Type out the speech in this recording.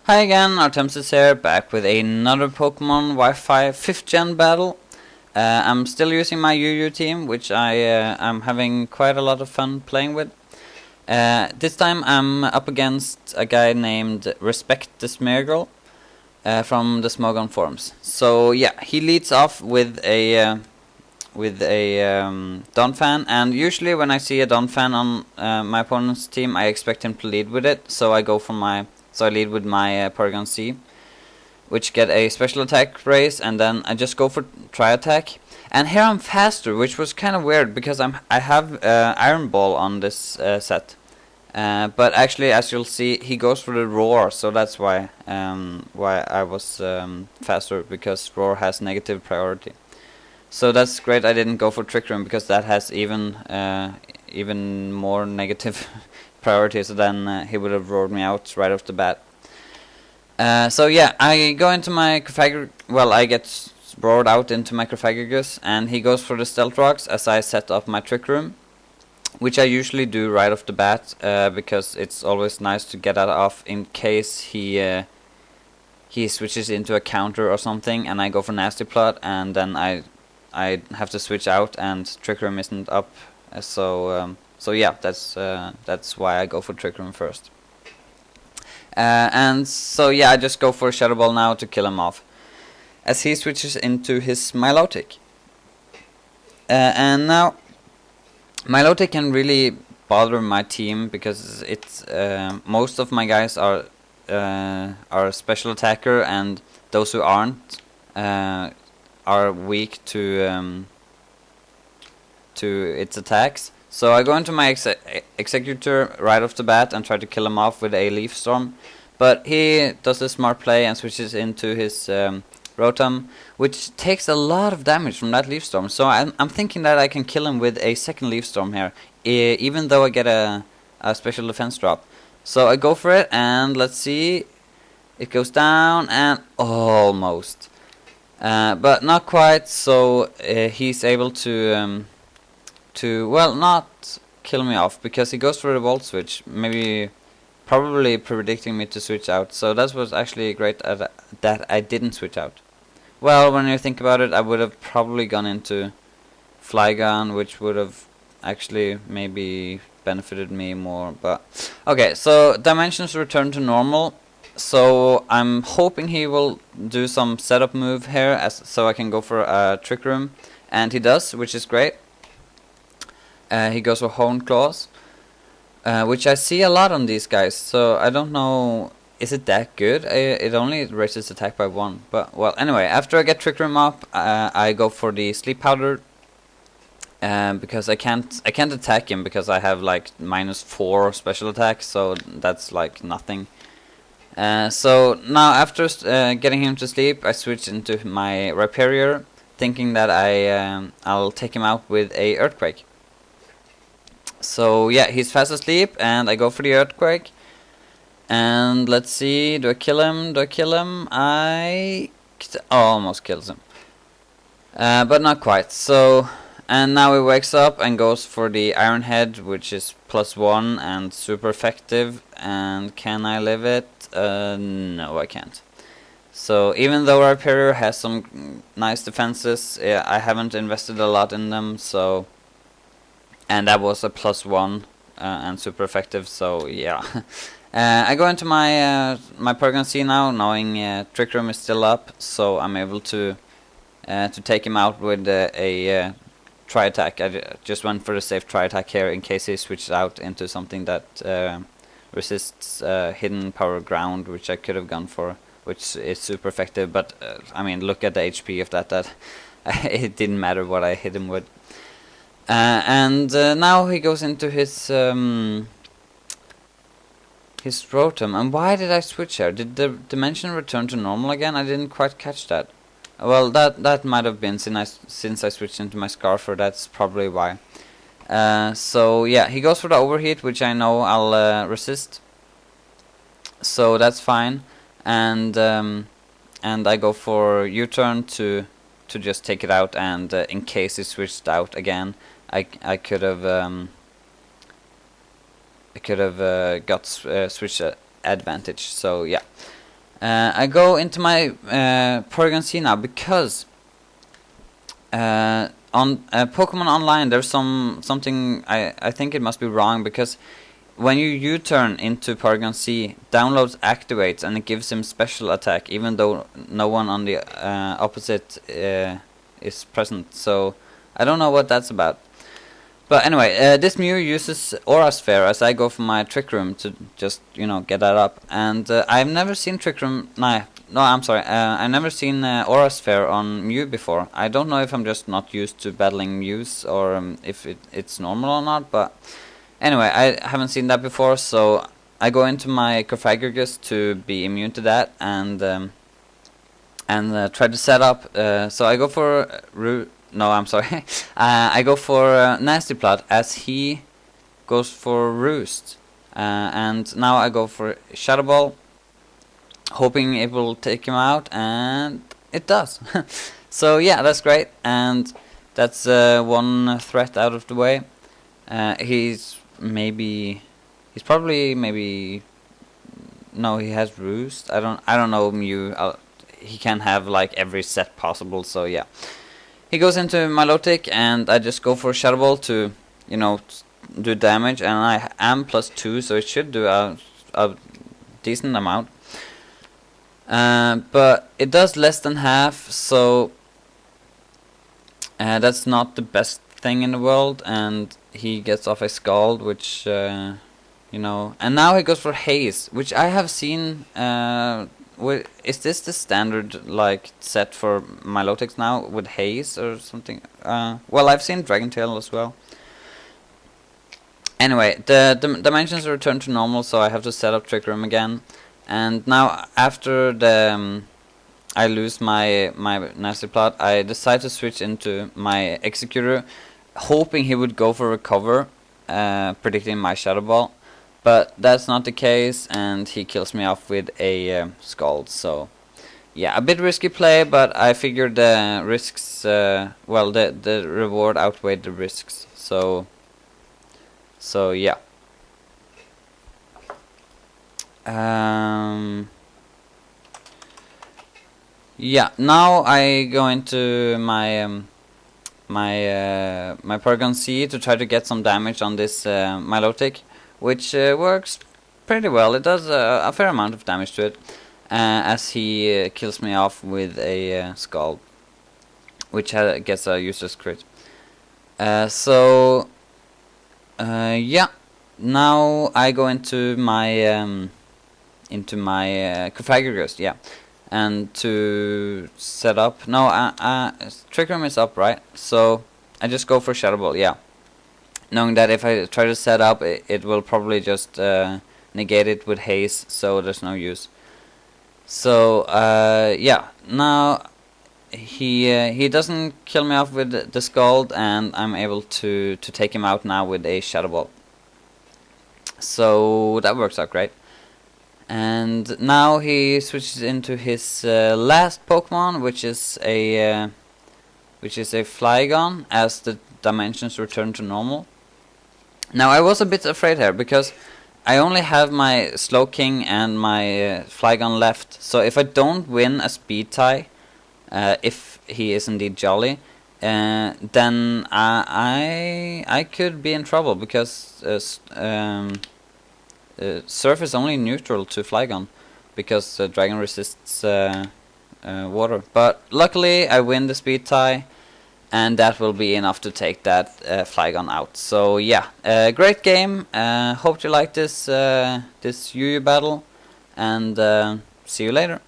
Hi again, Artemesis here, back with another Pokemon Wi-Fi 5th gen battle. I'm still using my UU team, which I'm having quite a lot of fun playing with. This time I'm up against a guy named RespectTheSmeargle from the Smogon forums. So yeah, he leads off with a Donphan, and usually when I see a Donphan on my opponent's team, I expect him to lead with it. So I lead with my Porygon C, which get a special attack raise, and then I just go for tri-attack. And here I'm faster, which was kind of weird because I have Iron Ball on this set, but actually, as you'll see, he goes for the Roar, so that's why I was faster, because Roar has negative priority. So that's great. I didn't go for Trick Room because that has even more negative priorities. So then he would have roared me out right off the bat. So yeah, I go into my I get roared out into my Cryphagus, and he goes for the Stealth Rocks as I set up my Trick Room, which I usually do right off the bat because it's always nice to get that off in case he switches into a counter or something, and I go for Nasty Plot, and then I have to switch out, and Trick Room isn't up. So yeah, that's why I go for Trick Room first. And so yeah, I just go for Shadow Ball now to kill him off, as he switches into his Milotic. And now Milotic can really bother my team because it's most of my guys are special attacker, and those who aren't are weak to its attacks. So I go into my Executor right off the bat and try to kill him off with a Leaf Storm, but he does a smart play and switches into his Rotom, which takes a lot of damage from that Leaf Storm. So I'm thinking that I can kill him with a second Leaf Storm here, even though I get a special defense drop. So I go for it, and let's see, it goes down, and almost. But not quite, so he's able to not kill me off, because he goes for the Volt Switch, probably predicting me to switch out. So that was actually great that I didn't switch out. Well, when you think about it, I would have probably gone into Flygon, which would have actually maybe benefited me more, but okay, so dimensions return to normal. So I'm hoping he will do some setup move here, so I can go for a Trick Room, and he does, which is great. He goes for Horned Claws, which I see a lot on these guys, so I don't know, is it that good? It only raises attack by 1, but well, anyway, after I get Trick Room up, I go for the Sleep Powder, because I can't attack him because I have like -4 special attack, so that's like nothing. So now after getting him to sleep, I switch into my Rhyperior, thinking that I'll take him out with a Earthquake. So yeah, he's fast asleep, and I go for the Earthquake. And let's see, do I kill him? I almost kills him, but not quite. So, and now he wakes up and goes for the Iron Head, which is +1 and super effective. And can I live it? No, I can't. So even though our Rhyperior has some nice defenses, I haven't invested a lot in them. So, and that was a +1 and super effective. So yeah, I go into my Porygon C now, knowing Trick Room is still up, so I'm able to take him out with a tri-attack. I just went for the safe tri-attack here in case he switched out into something that resists Hidden Power Ground, which I could have gone for, which is super effective. But I mean, look at the HP of that it didn't matter what I hit him with. And now he goes into his Rotom. And why did I switch here? Did the dimension return to normal again? I didn't quite catch that. Well, that might have been since I switched into my Scarfer. That's probably why. So yeah, he goes for the Overheat, which I know I'll resist. So that's fine. And I go for U-turn to just take it out. And in case he switched out again, I could have got switch advantage. So yeah. I go into my Porygon C now because on Pokemon Online there's something I think it must be wrong, because when you U-turn into Porygon C, downloads activates and it gives him special attack even though no one on the opposite is present. So I don't know what that's about. But anyway, this Mew uses Aura Sphere as I go for my Trick Room to just, you know, get that up. And I've never seen Trick Room... No, I'm sorry. I've never seen Aura Sphere on Mew before. I don't know if I'm just not used to battling Mews or if it's normal or not. But anyway, I haven't seen that before, so I go into my Cofagrigus to be immune to that and try to set up. So I go for... No, I'm sorry. I go for Nasty Plot as he goes for Roost. And now I go for Shadow Ball, hoping it will take him out, and it does. So yeah, that's great, and that's one threat out of the way. He's probably no, he has Roost. I don't know Mew. He can have like every set possible, so yeah. He goes into Milotic, and I just go for Shadow Ball to, you know, do damage, and I am +2, so it should do a decent amount. But it does less than half, so that's not the best thing in the world, and he gets off a Scald, which, you know, and now he goes for Haze, which I have seen. Is this the standard like set for Milotics now with Haze or something? Well, I've seen Dragon Tail as well. Anyway, the dimensions return to normal, so I have to set up Trick Room again. And now after the I lose my Nasty Plot, I decide to switch into my Executor, hoping he would go for Recover, predicting my Shadow Ball. But that's not the case, and he kills me off with a Scald. So yeah, a bit risky play, but I figured the risks, well, the reward outweighed the risks. So yeah. Yeah, now I go into my my Porygon C to try to get some damage on this Milotic, which works pretty well. It does a fair amount of damage to it, as he kills me off with a Scald, which gets a useless crit. So yeah, now I go into my Cofagrigus, yeah, and to set up. No, Trick Room is up, right? So I just go for Shadow Ball, yeah, knowing that if I try to set up, it will probably just negate it with Haze, so there's no use. So yeah, now he doesn't kill me off with the Scald, and I'm able to take him out now with a Shadow Ball. So that works out great. And now he switches into his last Pokemon, which is a Flygon, as the dimensions return to normal. Now I was a bit afraid here because I only have my Slowking and my Flygon left. So if I don't win a speed tie, if he is indeed jolly, then I could be in trouble, because Surf is only neutral to Flygon, because Dragon resists water. But luckily I win the speed tie, and that will be enough to take that Flygon out. So yeah, great game. Hope you like this this UU battle, and see you later.